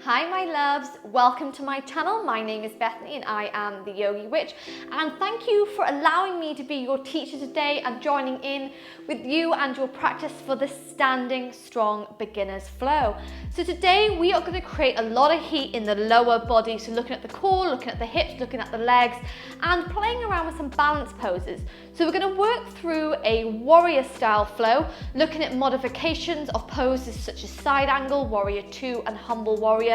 Hi my loves, welcome to my channel. My name is Bethany and I am the Yogi Witch, and thank you for allowing me to be your teacher today and joining in with you and your practice for the Standing Strong Beginner's Flow. So today we are going to create a lot of heat in the lower body, so looking at the core, looking at the hips, looking at the legs and playing around with some balance poses. So we're going to work through a warrior style flow, looking at modifications of poses such as side angle, warrior 2 and humble warrior,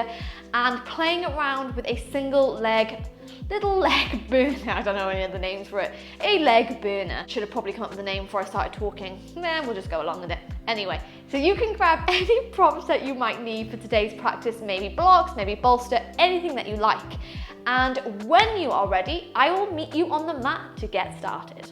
and playing around with a single leg, little leg burner. I don't know any other names for it. A leg burner. Should have probably come up with a name before I started talking. We'll just go along with it. Anyway, so you can grab any props that you might need for today's practice, maybe blocks, maybe bolster, anything that you like. And when you are ready, I will meet you on the mat to get started.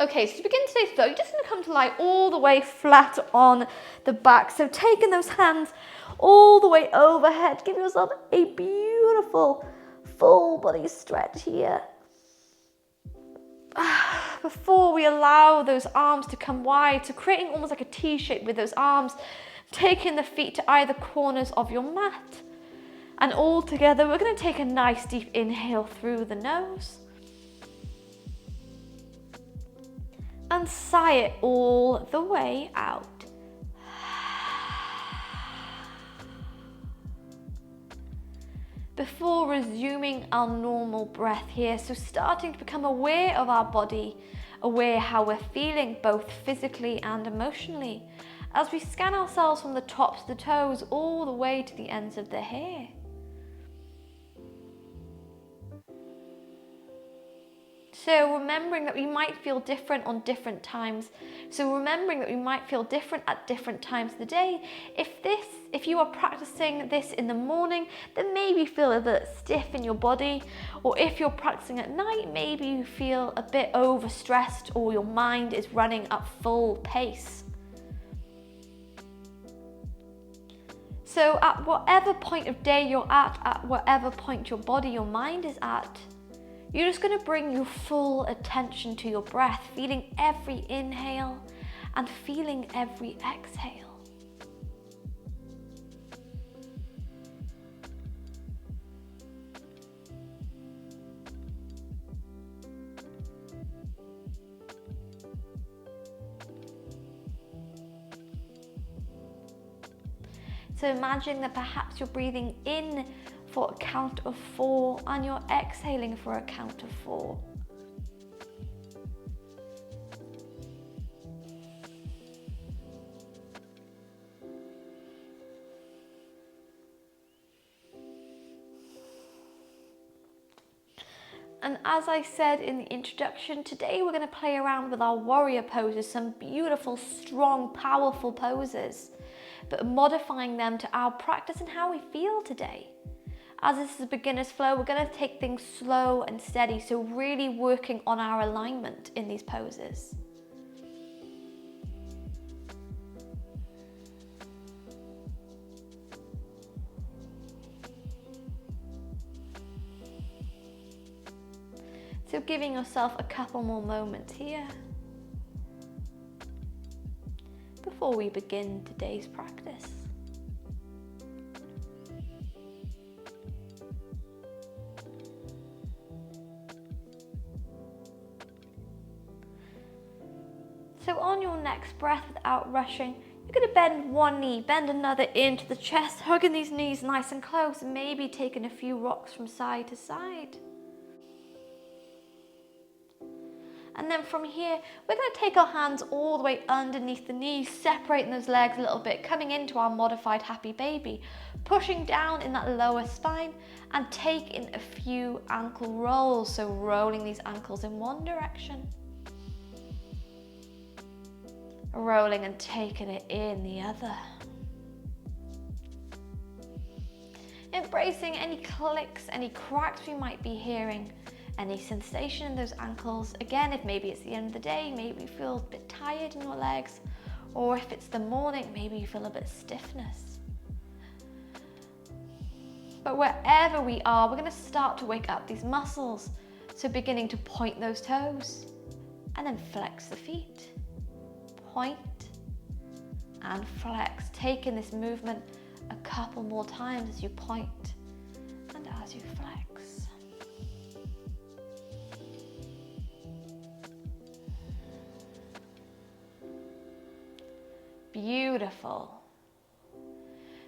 Okay, so to begin today's flow, you're just going to come to lie all the way flat on the back. So taking those hands all the way overhead, give yourself a beautiful full body stretch here. Before we allow those arms to come wide, so creating almost like a T shape with those arms, taking the feet to either corners of your mat. And all together, we're going to take a nice deep inhale through the nose. And sigh it all the way out. Before resuming our normal breath here, so starting to become aware of our body, aware how we're feeling both physically and emotionally, as we scan ourselves from the tops of the toes all the way to the ends of the hair. So remembering that we might feel different on different times. So remembering that we might feel different at different times of the day. If you are practicing this in the morning, then maybe you feel a bit stiff in your body. Or if you're practicing at night, maybe you feel a bit overstressed or your mind is running at full pace. So at whatever point of day you're at whatever point your body, your mind is at, you're just going to bring your full attention to your breath, feeling every inhale and feeling every exhale. So imagine that perhaps you're breathing in for a count of 4 and you're exhaling for a count of 4. And as I said in the introduction, today we're going to play around with our warrior poses, some beautiful, strong, powerful poses, but modifying them to our practice and how we feel today. As this is a beginner's flow, we're going to take things slow and steady, so really working on our alignment in these poses. So giving yourself a couple more moments here before we begin today's practice. So on your next breath, without rushing, you're going to bend one knee, bend another into the chest, hugging these knees nice and close, and maybe taking a few rocks from side to side. And then from here, we're going to take our hands all the way underneath the knees, separating those legs a little bit, coming into our modified happy baby, pushing down in that lower spine and taking a few ankle rolls. So rolling these ankles in one direction, rolling and taking it in the other. Embracing any clicks, any cracks we might be hearing, any sensation in those ankles. Again, if maybe it's the end of the day, maybe you feel a bit tired in your legs, Or if it's the morning, maybe you feel a bit of stiffness. But wherever we are, we're going to start to wake up these muscles. So beginning to point those toes and then flex the feet. Point and flex. Taking this movement a couple more times as you point and as you flex. Beautiful.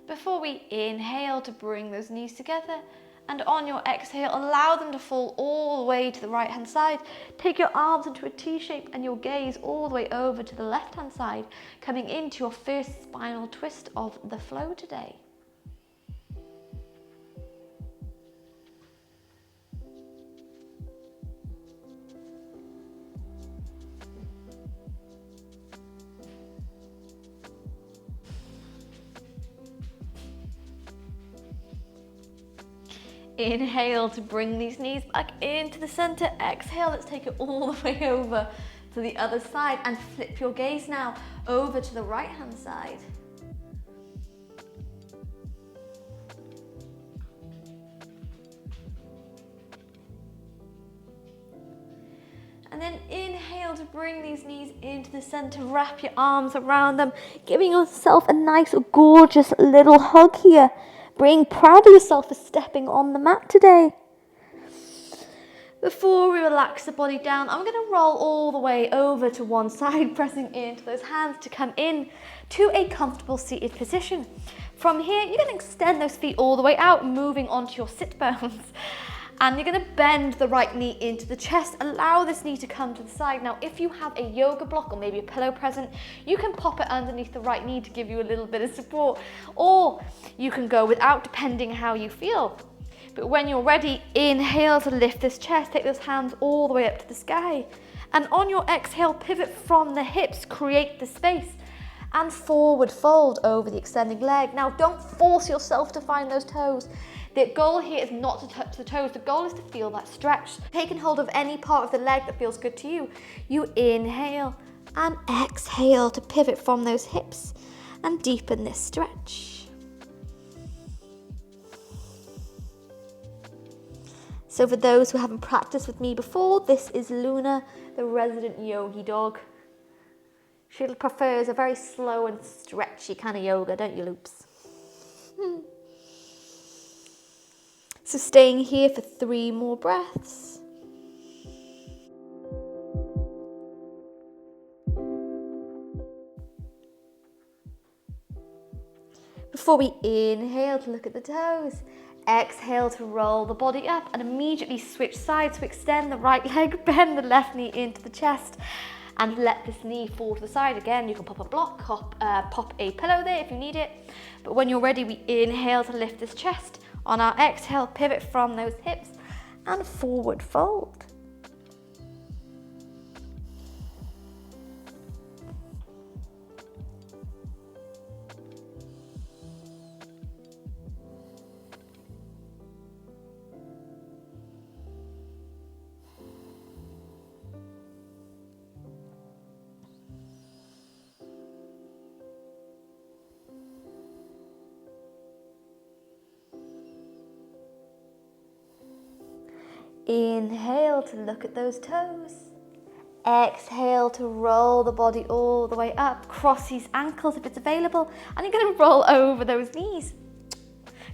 Before we inhale to bring those knees together, and on your exhale, allow them to fall all the way to the right hand side. Take your arms into a T shape and your gaze all the way over to the left hand side, coming into your first spinal twist of the flow today. Inhale to bring these knees back into the center. Exhale, let's take it all the way over to the other side and flip your gaze now over to the right hand side. And then inhale to bring these knees into the center. Wrap your arms around them, giving yourself a nice, gorgeous little hug here. Being proud of yourself for stepping on the mat today. Before we relax the body down, I'm going to roll all the way over to one side, pressing into those hands to come in to a comfortable seated position. From here, you're going to extend those feet all the way out, moving onto your sit bones. And you're going to bend the right knee into the chest. Allow this knee to come to the side. Now, if you have a yoga block or maybe a pillow present, you can pop it underneath the right knee to give you a little bit of support. Or you can go without, depending how you feel. But when you're ready, inhale to lift this chest. Take those hands all the way up to the sky. And on your exhale, pivot from the hips, create the space. And forward fold over the extending leg. Now, don't force yourself to find those toes. The goal here is not to touch the toes. The goal is to feel that stretch. Taking hold of any part of the leg that feels good to you. You inhale and exhale to pivot from those hips and deepen this stretch. So for those who haven't practiced with me before, this is Luna, the resident yogi dog. She prefers a very slow and stretchy kind of yoga, don't you, Loops? So staying here for 3 more breaths. Before we inhale to look at the toes, exhale to roll the body up and immediately switch sides to extend the right leg, bend the left knee into the chest and let this knee fall to the side. Again, you can pop a block, pop a pillow there if you need it. But when you're ready, we inhale to lift this chest. On our exhale, pivot from those hips and forward fold. Inhale to look at those toes. Exhale to roll the body all the way up. Cross these ankles if it's available. And you're going to roll over those knees.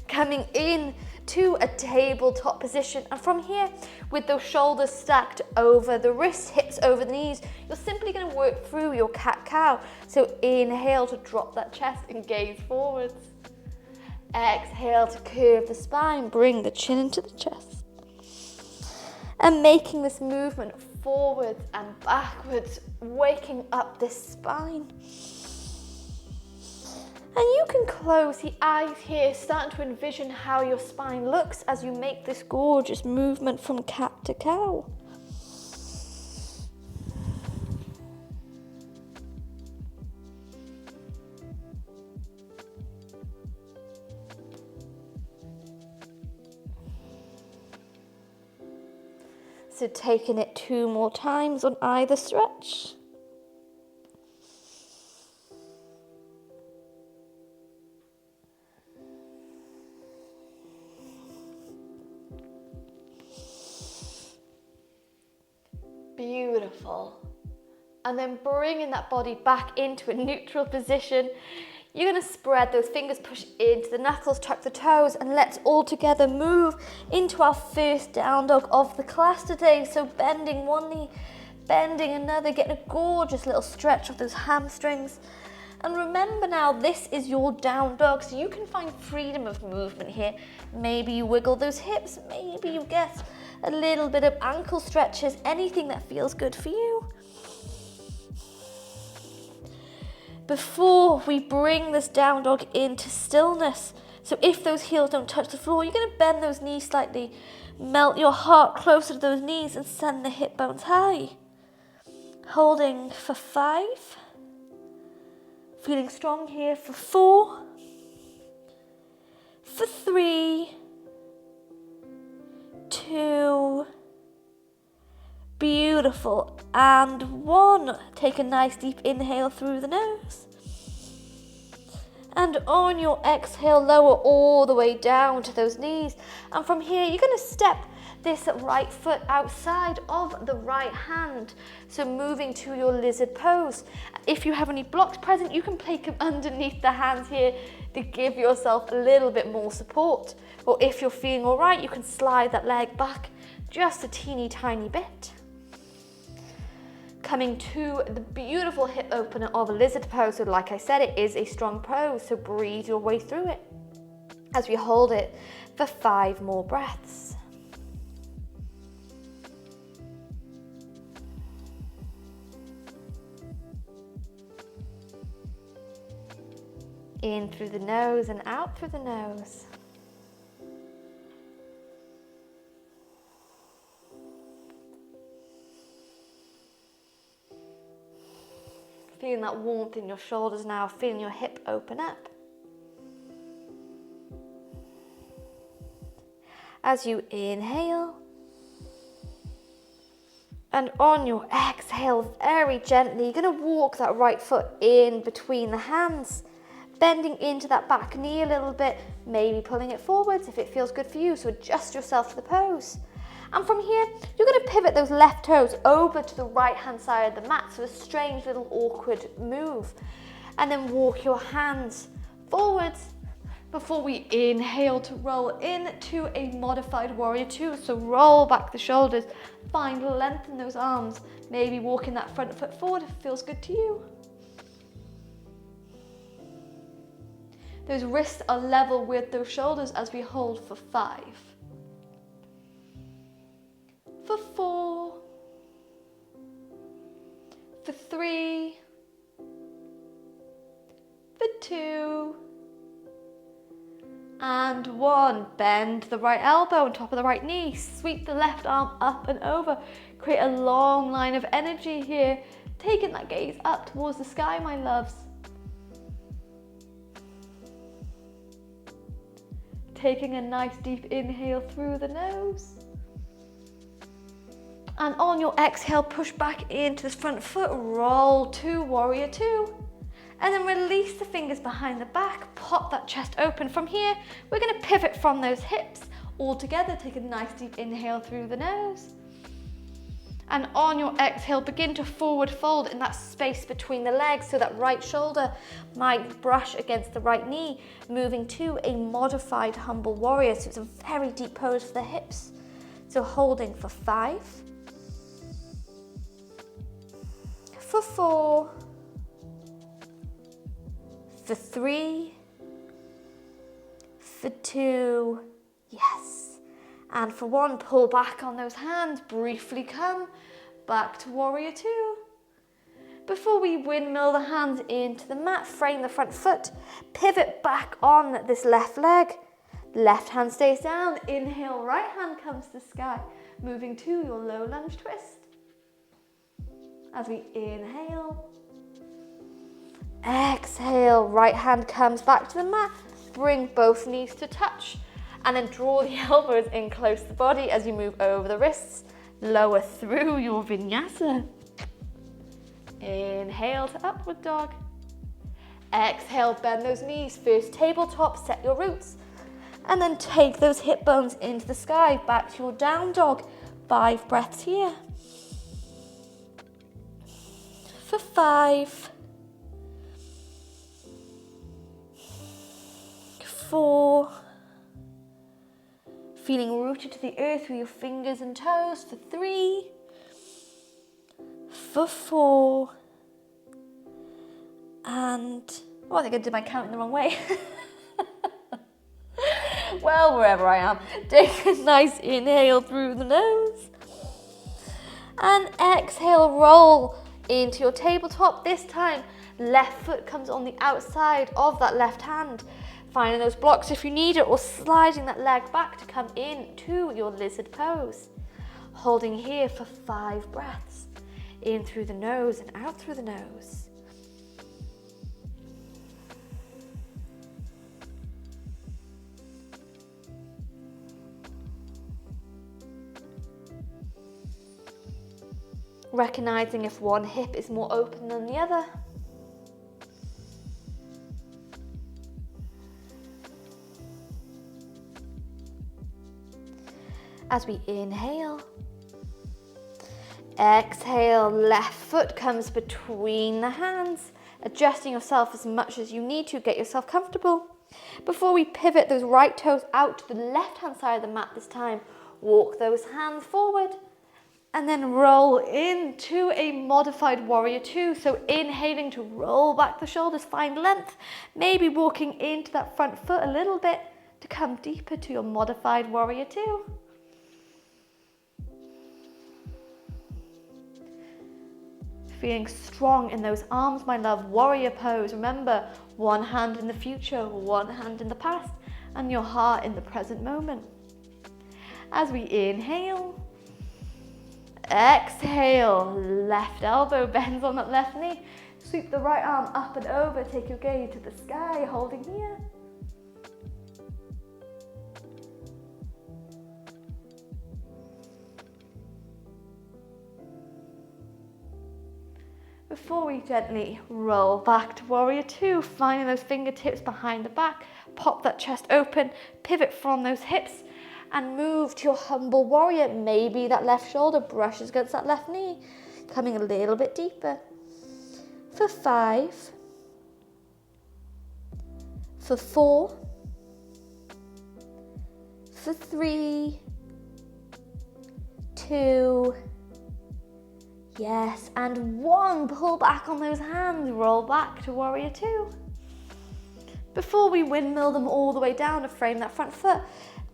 Coming in to a tabletop position. And from here, with those shoulders stacked over the wrists, hips over the knees, you're simply going to work through your cat-cow. So inhale to drop that chest and gaze forwards. Exhale to curve the spine. Bring the chin into the chest. And making this movement forwards and backwards, waking up this spine. And you can close the eyes here, starting to envision how your spine looks as you make this gorgeous movement from cat to cow. So taking it 2 more times on either stretch. Beautiful. And then bringing that body back into a neutral position. You're going to spread those fingers, push into the knuckles, tuck the toes, and let's all together move into our first down dog of the class today. So bending one knee, bending another, getting a gorgeous little stretch of those hamstrings. And remember now, this is your down dog, so you can find freedom of movement here. Maybe you wiggle those hips, maybe you get a little bit of ankle stretches, anything that feels good for you. Before we bring this down dog into stillness, so if those heels don't touch the floor, you're going to bend those knees slightly, melt your heart closer to those knees and send the hip bones high. Holding for 5. Feeling strong here for 4. For 3. 2. Beautiful. And 1. Take a nice deep inhale through the nose. And on your exhale, lower all the way down to those knees. And from here, you're going to step this right foot outside of the right hand. So moving to your lizard pose. If you have any blocks present, you can place them underneath the hands here to give yourself a little bit more support. Or if you're feeling all right, you can slide that leg back just a teeny tiny bit. Coming to the beautiful hip opener of a lizard pose. So like I said, it is a strong pose, so breathe your way through it as we hold it for 5 more breaths. In through the nose and out through the nose. Feeling that warmth in your shoulders now, feeling your hip open up. As you inhale, and on your exhale, very gently, you're going to walk that right foot in between the hands, bending into that back knee a little bit, maybe pulling it forwards if it feels good for you, so adjust yourself to the pose. And from here, you're going to pivot those left toes over to the right-hand side of the mat, so a strange little awkward move. And then walk your hands forwards before we inhale to roll into a modified warrior 2. So roll back the shoulders, find length in those arms, maybe walking that front foot forward if it feels good to you. Those wrists are level with those shoulders as we hold for 5. For 4, for 3, for 2, and 1. Bend the right elbow on top of the right knee, sweep the left arm up and over, create a long line of energy here, taking that gaze up towards the sky, my loves. Taking a nice deep inhale through the nose. And on your exhale, push back into this front foot, roll to warrior 2. And then release the fingers behind the back, pop that chest open. From here, we're going to pivot from those hips all together. Take a nice deep inhale through the nose. And on your exhale, begin to forward fold in that space between the legs, so that right shoulder might brush against the right knee, moving to a modified humble warrior. So it's a very deep pose for the hips. So holding for 5, for 4, for 3, for 2, yes. And for 1, pull back on those hands, briefly come back to warrior 2. Before we windmill the hands into the mat, frame the front foot, pivot back on this left leg. Left hand stays down, inhale, right hand comes to the sky, moving to your low lunge twist. As we inhale, exhale, right hand comes back to the mat, bring both knees to touch, and then draw the elbows in close to the body as you move over the wrists, lower through your vinyasa. Inhale to upward dog. Exhale, bend those knees, first tabletop, set your roots, and then take those hip bones into the sky, back to your down dog. 5 breaths here. for 5, 4, feeling rooted to the earth with your fingers and toes for 3, for 4, and, oh, I think I did my count in the wrong way. Well, wherever I am, take a nice inhale through the nose. And exhale, roll into your tabletop. This time, left foot comes on the outside of that left hand. Finding those blocks if you need it, or sliding that leg back to come in to your lizard pose. Holding here for 5 breaths. In through the nose and out through the nose. Recognizing if one hip is more open than the other. As we inhale, exhale, left foot comes between the hands, adjusting yourself as much as you need to, get yourself comfortable. Before we pivot those right toes out to the left hand side of the mat this time, walk those hands forward. And then roll into a modified warrior 2. So inhaling to roll back the shoulders, find length. Maybe walking into that front foot a little bit to come deeper to your modified warrior 2. Feeling strong in those arms, my love, warrior pose. Remember, one hand in the future, one hand in the past, and your heart in the present moment. As we inhale, exhale, left elbow bends on that left knee. Sweep the right arm up and over, take your gaze to the sky, holding here. Before we gently roll back to warrior 2, finding those fingertips behind the back, pop that chest open, pivot from those hips, and move to your humble warrior. Maybe that left shoulder brushes against that left knee, coming a little bit deeper. For 5, for 4, for 3, 2, yes, and 1. Pull back on those hands, roll back to warrior 2. Before we windmill them all the way down to frame that front foot,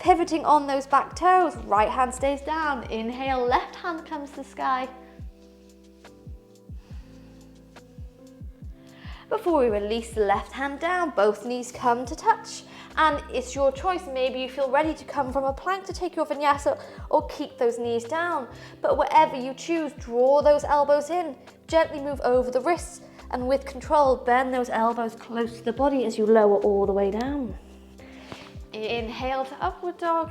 pivoting on those back toes, right hand stays down. Inhale, left hand comes to the sky. Before we release the left hand down, both knees come to touch. And it's your choice. Maybe you feel ready to come from a plank to take your vinyasa, or keep those knees down. But whatever you choose, draw those elbows in. Gently move over the wrists, and with control, bend those elbows close to the body as you lower all the way down. Inhale to upward dog.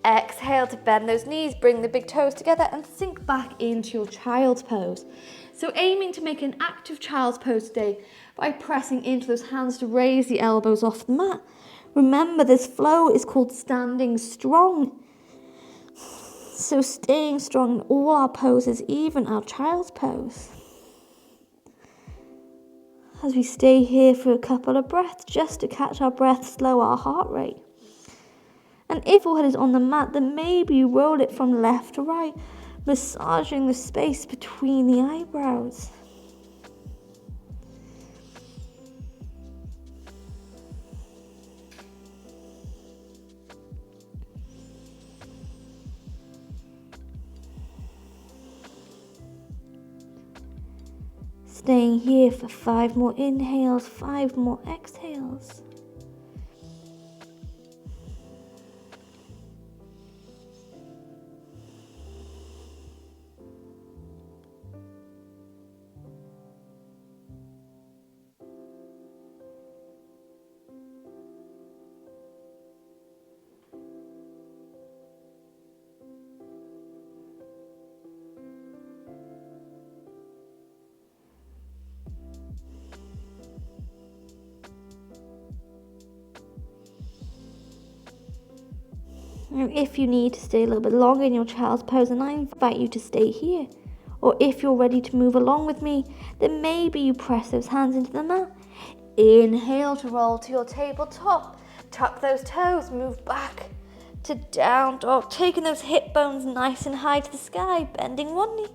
Exhale to bend those knees, bring the big toes together and sink back into your child's pose. So aiming to make an active child's pose today by pressing into those hands to raise the elbows off the mat. Remember, this flow is called standing strong. So staying strong in all our poses, even our child's pose. As we stay here for a couple of breaths, just to catch our breath, slow our heart rate. And if your head is on the mat, then maybe you roll it from left to right, massaging the space between the eyebrows. Staying here for 5 more inhales, 5 more exhales. And if you need to stay a little bit longer in your child's pose, and I invite you to stay here, Or if you're ready to move along with me, then maybe you press those hands into the mat. Inhale to roll to your tabletop. Tuck those toes, move back to down dog, taking those hip bones nice and high to the sky, bending one knee,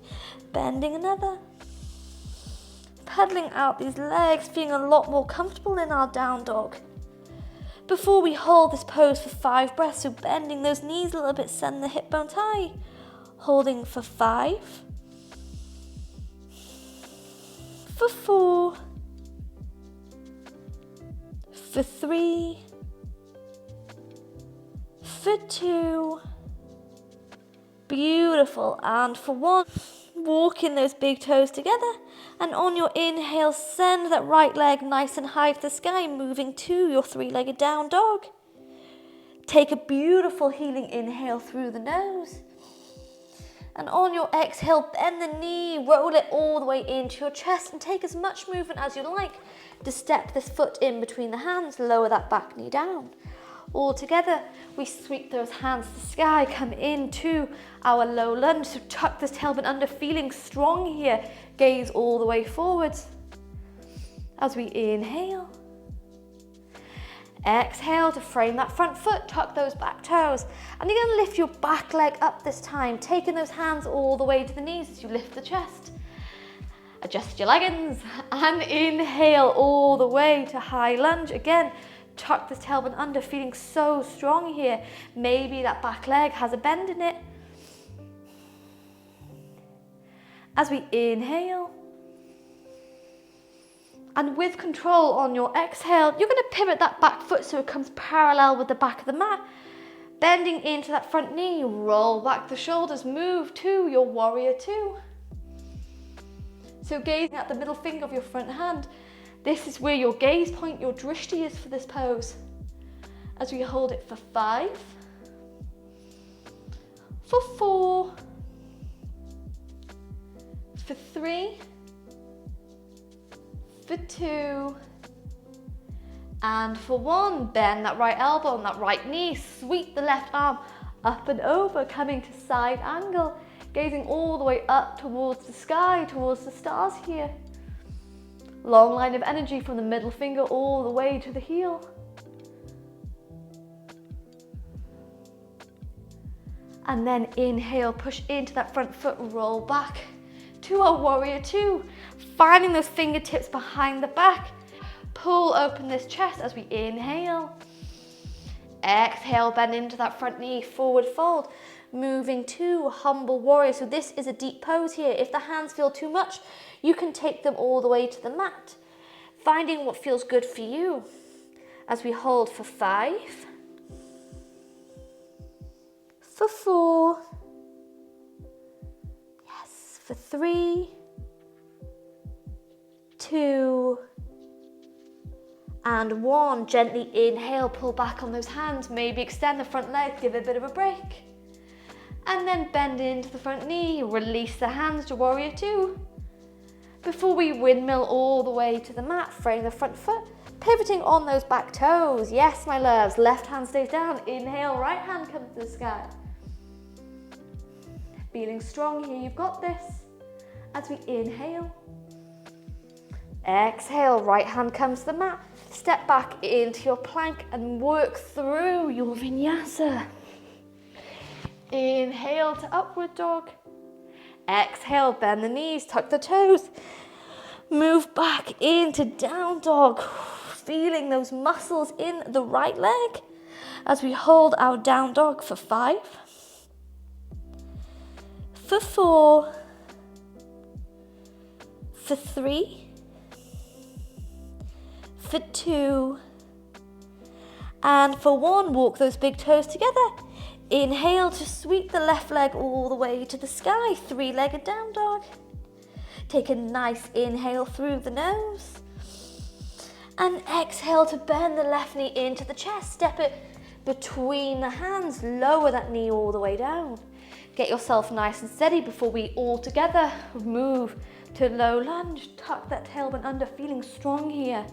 bending another. Pedaling out these legs, feeling a lot more comfortable in our down dog. Before we hold this pose for 5 breaths, so bending those knees a little bit, send the hip bones high. Holding for 5, for 4, for 3, for 2, beautiful, and for 1. Walking those big toes together, and on your inhale, send that right leg nice and high to the sky, moving to your 3-legged down dog. Take a beautiful healing inhale through the nose, and on your exhale, bend the knee, roll it all the way into your chest, and take as much movement as you like to step this foot in between the hands, lower that back knee down. All together, we sweep those hands to the sky, come into our low lunge, so tuck this tailbone under, feeling strong here, gaze all the way forwards. As we inhale, exhale to frame that front foot, tuck those back toes, and you're going to lift your back leg up this time, taking those hands all the way to the knees as you lift the chest. Adjust your leggings, and inhale all the way to high lunge. Again, tuck this tailbone under, feeling so strong here. Maybe that back leg has a bend in it. As we inhale, and with control on your exhale, you're going to pivot that back foot so it comes parallel with the back of the mat. Bending into that front knee, roll back the shoulders, move to your warrior 2. So gazing at the middle finger of your front hand, this is where your gaze point, your drishti is for this pose. As we hold it for 5, for 4, for 3, for 2, and for 1. Bend that right elbow and that right knee, sweep the left arm up and over, coming to side angle, gazing all the way up towards the sky, towards the stars here. Long line of energy from the middle finger all the way to the heel. And then inhale, push into that front foot, roll back to our warrior 2. Finding those fingertips behind the back. Pull open this chest as we inhale. Exhale, bend into that front knee, forward fold. Moving to humble warrior. So this is a deep pose here. If the hands feel too much, you can take them all the way to the mat. Finding what feels good for you. As we hold for 5, for 4, yes, for 3, 2, and 1. Gently inhale, pull back on those hands, maybe extend the front leg, give it a bit of a break. And then bend into the front knee, release the hands to warrior 2. Before we windmill all the way to the mat, frame the front foot, pivoting on those back toes. Yes, my loves, left hand stays down, inhale, right hand comes to the sky. Feeling strong here, you've got this. As we inhale, exhale, right hand comes to the mat, step back into your plank and work through your vinyasa. Inhale to upward dog. Exhale, bend the knees, tuck the toes. Move back into down dog. Feeling those muscles in the right leg. As we hold our down dog for 5, for 4, for 3, for 2, and for 1. Walk those big toes together. Inhale to sweep the left leg all the way to the sky, 3-legged down dog. Take a nice inhale through the nose. And exhale to bend the left knee into the chest. Step it between the hands, lower that knee all the way down. Get yourself nice and steady before we all together move to low lunge. Tuck that tailbone under, feeling strong here.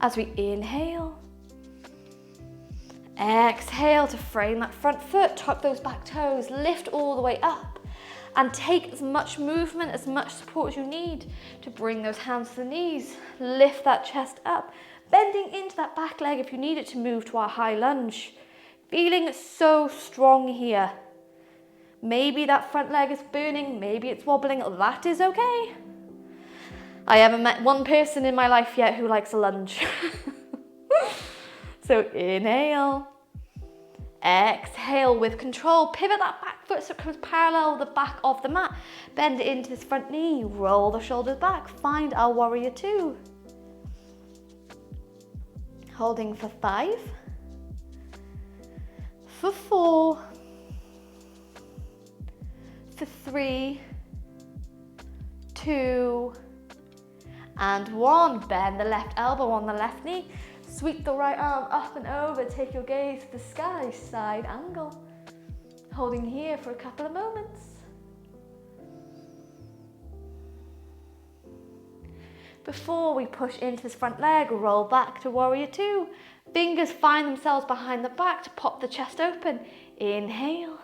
As we inhale, Exhale to frame that front foot, tuck those back toes, lift all the way up, and take as much movement, as much support as you need to bring those hands to the knees. Lift that chest up, bending into that back leg if you need it to move to our high lunge. Feeling so strong here. Maybe that front leg is burning, maybe it's wobbling, that is okay. I haven't met one person in my life yet who likes a lunge. So inhale, exhale with control, pivot that back foot so it comes parallel with the back of the mat. Bend it into this front knee, roll the shoulders back, find our warrior two. Holding for 5, for 4, for 3, 2, and 1. Bend the left elbow on the left knee. Sweep the right arm up and over. Take your gaze to the sky, side angle. Holding here for a couple of moments. Before we push into this front leg, roll back to warrior two. Fingers find themselves behind the back to pop the chest open. Inhale.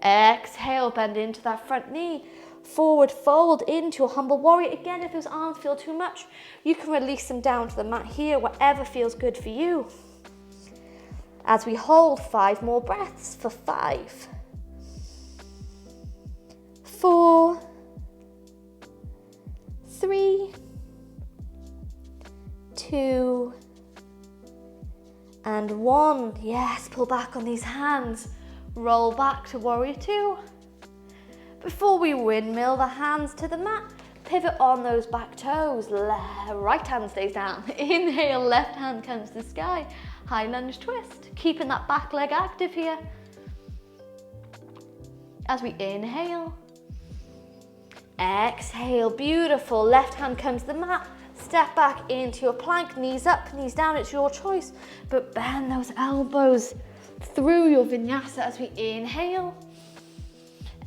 Exhale, bend into that front knee. Forward fold into your humble warrior. Again, if those arms feel too much, you can release them down to the mat here, whatever feels good for you. As we hold 5 more breaths for 5, 4, 3, 2, and 1. Yes, pull back on these hands. Roll back to warrior two. Before we windmill the hands to the mat, pivot on those back toes. Right hand stays down. Inhale, left hand comes to the sky. High lunge twist. Keeping that back leg active here. As we inhale. Exhale, beautiful. Left hand comes to the mat. Step back into your plank. Knees up, knees down. It's your choice. But bend those elbows through your vinyasa as we inhale.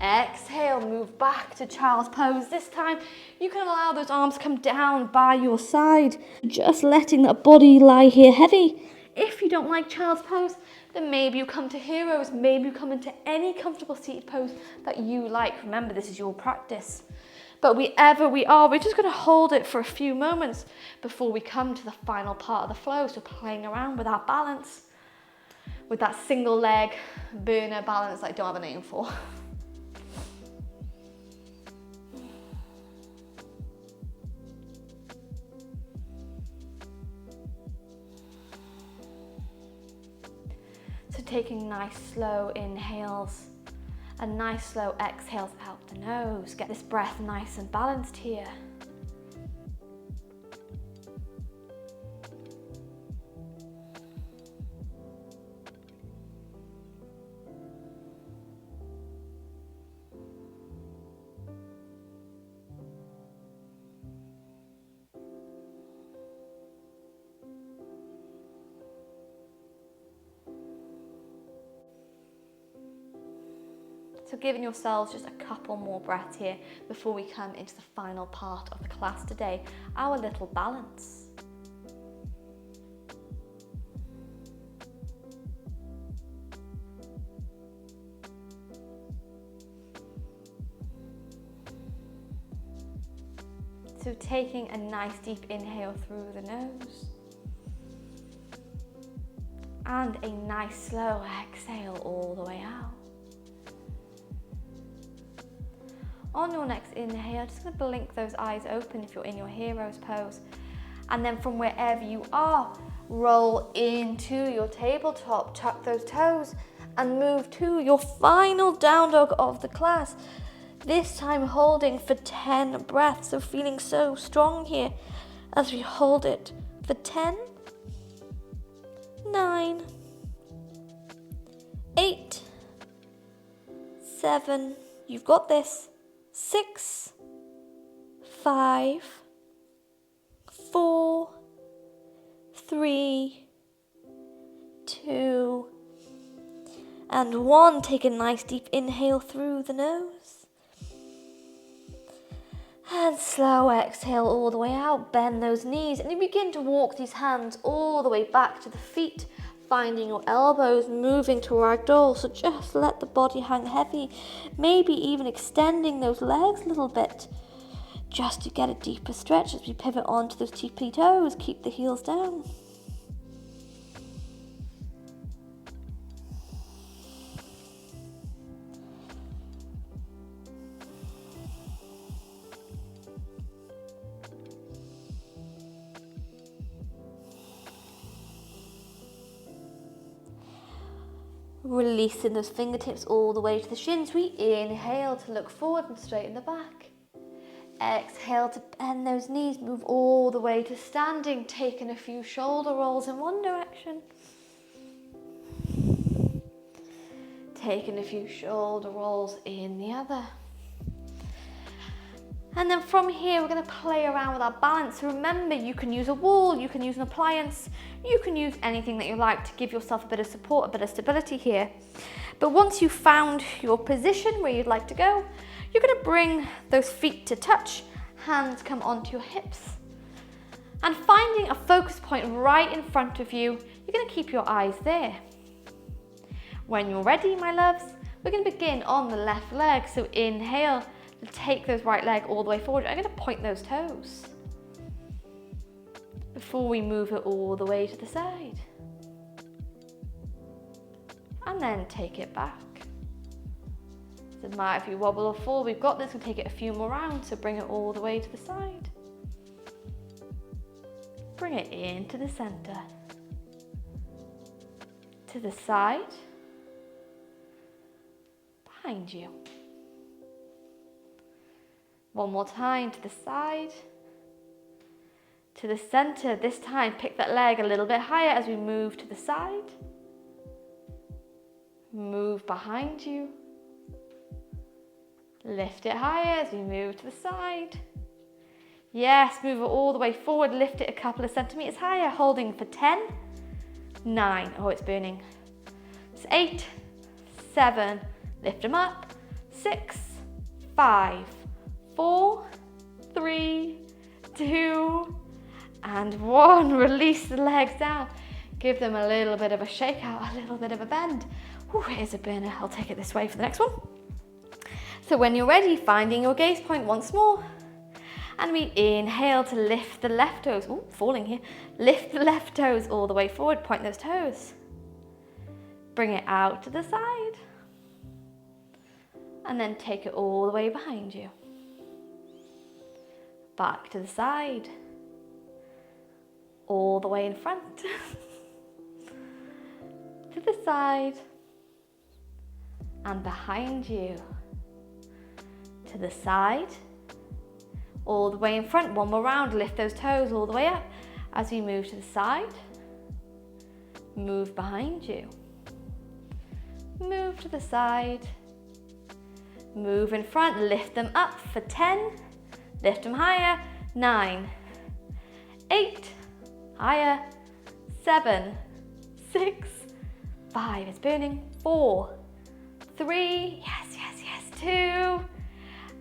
Exhale, move back to child's pose. This time, you can allow those arms come down by your side, just letting that body lie here heavy. If you don't like child's pose, then maybe you come to heroes, maybe you come into any comfortable seated pose that you like. Remember, this is your practice. But wherever we are, we're just gonna hold it for a few moments before we come to the final part of the flow. So playing around with our balance, with that single leg burner balance that I don't have a name for. So taking nice slow inhales and nice slow exhales out the nose. Get this breath nice and balanced here. So giving yourselves just a couple more breaths here before we come into the final part of the class today, our little balance. So taking a nice deep inhale through the nose and a nice slow exhale all the way out. On your next inhale, just going to blink those eyes open if you're in your hero's pose. And then from wherever you are, roll into your tabletop, tuck those toes, and move to your final down dog of the class. This time holding for 10 breaths, so feeling so strong here as we hold it for 10, 9, 8, 7, you've got this, 6, 5, 4, 3, 2, and 1. Take a nice deep inhale through the nose. And slow exhale all the way out. Bend those knees and you begin to walk these hands all the way back to the feet. finding your elbows moving to ragdoll, so just let the body hang heavy, maybe even extending those legs a little bit, just to get a deeper stretch as we pivot onto those tippy toes. Keep the heels down. Releasing those fingertips all the way to the shins. We inhale to look forward and straighten the back. Exhale to bend those knees, move all the way to standing, taking a few shoulder rolls in one direction. Taking a few shoulder rolls in the other. And then from here, we're going to play around with our balance. So remember, you can use a wall, you can use an appliance, you can use anything that you like to give yourself a bit of support, a bit of stability here. But once you've found your position where you'd like to go, you're going to bring those feet to touch, hands come onto your hips. And finding a focus point right in front of you, you're going to keep your eyes there. When you're ready, my loves, we're going to begin on the left leg. So inhale to take those right leg all the way forward. I'm going to point those toes before we move it all the way to the side. And then take it back. Doesn't matter if you wobble or fall, we've got this. We'll take it a few more rounds, so bring it all the way to the side. Bring it into the center. To the side. Behind you. One more time, to the side. To the center. This time, pick that leg a little bit higher as we move to the side. Move behind you. Lift it higher as we move to the side. Yes, move it all the way forward. Lift it a couple of centimeters higher, holding for 10, 9. Oh, it's burning. It's 8, 7. Lift them up. 6, 5, 4, 3, 2, and 1. Release the legs down. Give them a little bit of a shake out, a little bit of a bend. Ooh, here's a burner. I'll take it this way for the next one. So when you're ready, finding your gaze point once more. And we inhale to lift the left toes. Ooh, falling here. Lift the left toes all the way forward. Point those toes. Bring it out to the side. And then take it all the way behind you. Back to the side. All the way in front. To the side. And behind you. To the side. All the way in front. One more round. Lift those toes all the way up. As we move to the side. Move behind you. Move to the side. Move in front. Lift them up for 10. Lift them higher. 9, 8, higher. 7, 6, 5. It's burning. 4, 3. Yes, yes, yes. 2.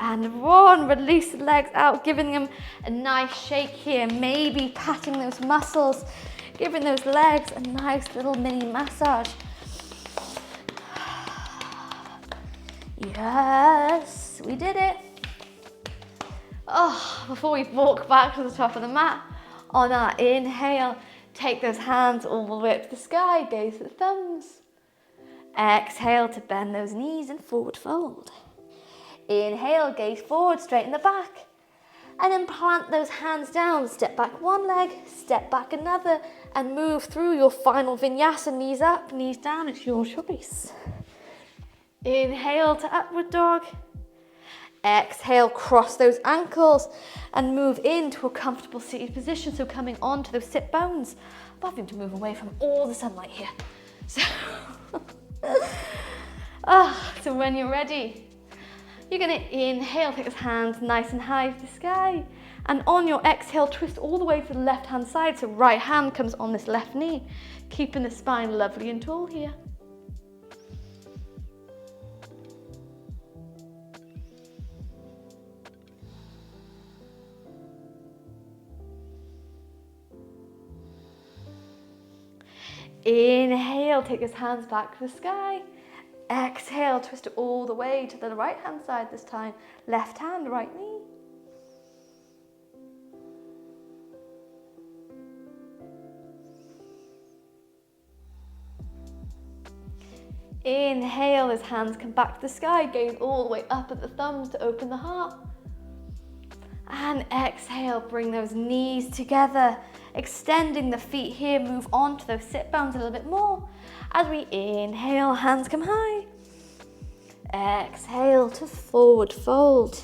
And 1, release the legs out, giving them a nice shake here, maybe patting those muscles, giving those legs a nice little mini massage. Yes, we did it. Oh, before we walk back to the top of the mat, on our inhale, take those hands all the way up to the sky, gaze at the thumbs. Exhale to bend those knees and forward fold. Inhale, gaze forward, straighten the back. And then plant those hands down. Step back one leg, step back another, and move through your final vinyasa. Knees up, knees down, it's your choice. Inhale to upward dog. Exhale, cross those ankles and move into a comfortable seated position. So coming onto those sit bones. Loving to move away from all the sunlight here. So, so when you're ready, you're going to inhale, take those hands nice and high to the sky. And on your exhale, twist all the way to the left-hand side. So right hand comes on this left knee, keeping the spine lovely and tall here. Inhale, take those hands back to the sky. Exhale, twist it all the way to the right hand side this time. Left hand, right knee. Inhale, as hands come back to the sky, gaze all the way up at the thumbs to open the heart. And exhale, bring those knees together, extending the feet here, move on to those sit bones a little bit more. As we inhale, hands come high. Exhale to forward fold.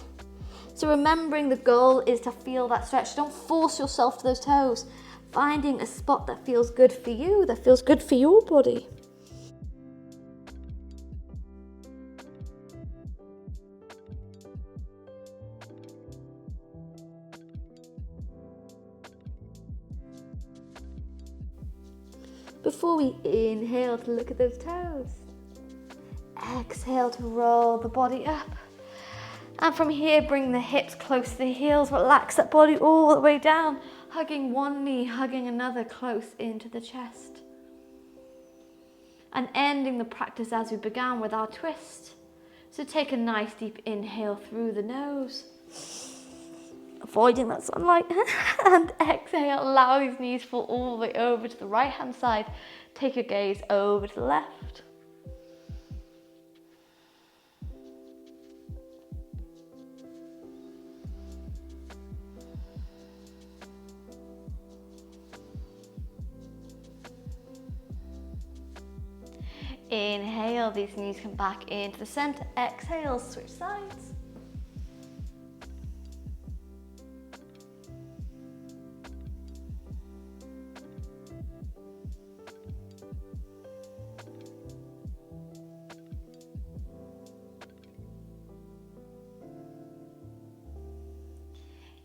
So remembering the goal is to feel that stretch. Don't force yourself to those toes. Finding a spot that feels good for you, that feels good for your body. Before we inhale to look at those toes, exhale to roll the body up. And from here, bring the hips close to the heels, relax that body all the way down, hugging one knee, hugging another close into the chest. And ending the practice as we began with our twist. So take a nice deep inhale through the nose, avoiding that sunlight, and exhale, allow these knees to fall all the way over to the right hand side. Take your gaze over to the left. Inhale, these knees come back into the center. Exhale, switch sides.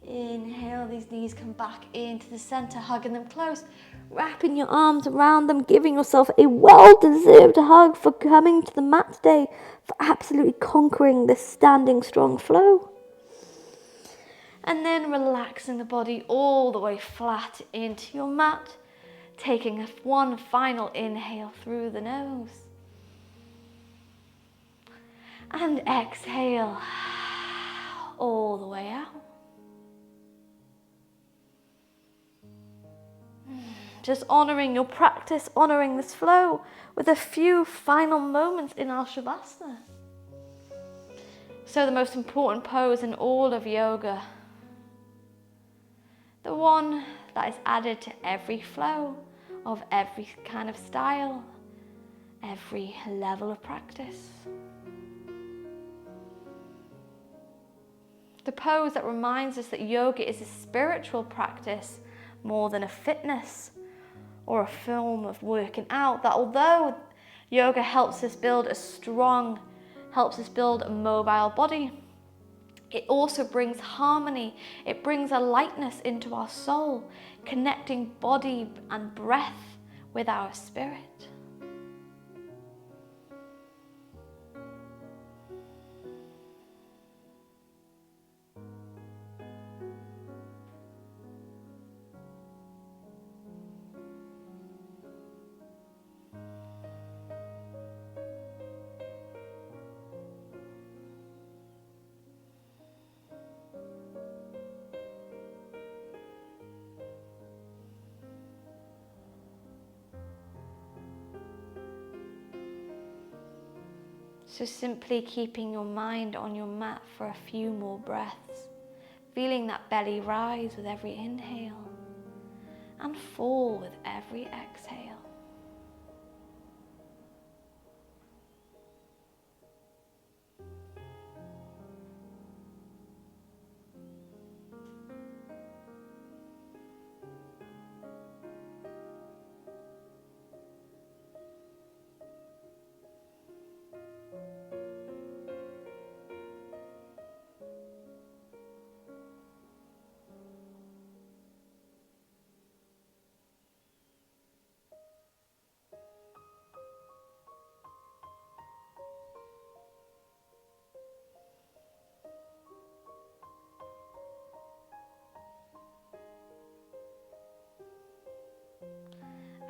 Inhale, these knees come back into the center, hugging them close, wrapping your arms around them, giving yourself a well-deserved hug for coming to the mat today, for absolutely conquering this standing strong flow. And then relaxing the body all the way flat into your mat, taking one final inhale through the nose. And exhale all the way out. Just honouring your practice, honouring this flow with a few final moments in our Shavasana. So the most important pose in all of yoga, the one that is added to every flow of every kind of style, every level of practice. The pose that reminds us that yoga is a spiritual practice more than a fitness or a form of working out, that although yoga helps us build a mobile body, it also brings harmony, it brings a lightness into our soul, connecting body and breath with our spirit. So simply keeping your mind on your mat for a few more breaths, feeling that belly rise with every inhale and fall with every exhale.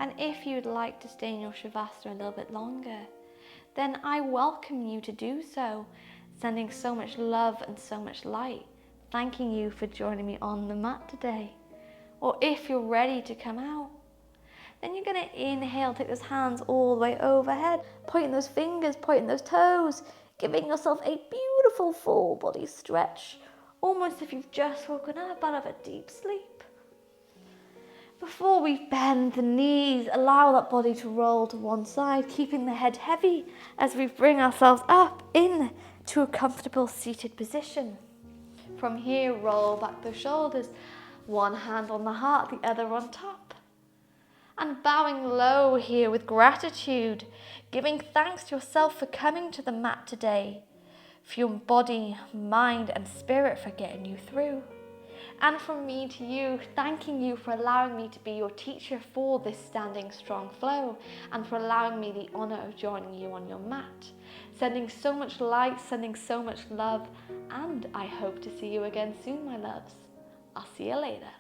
And if you'd like to stay in your Shavasana a little bit longer, then I welcome you to do so, sending so much love and so much light, thanking you for joining me on the mat today. Or if you're ready to come out, then you're going to inhale, take those hands all the way overhead, pointing those fingers, pointing those toes, giving yourself a beautiful full body stretch, almost if you've just woken up out of a deep sleep. Before we bend the knees, allow that body to roll to one side, keeping the head heavy as we bring ourselves up into a comfortable seated position. From here, roll back the shoulders, one hand on the heart, the other on top. And bowing low here with gratitude, giving thanks to yourself for coming to the mat today, for your body, mind and spirit for getting you through. And from me to you, thanking you for allowing me to be your teacher for this standing strong flow and for allowing me the honour of joining you on your mat. Sending so much light, sending so much love, and I hope to see you again soon, my loves. I'll see you later.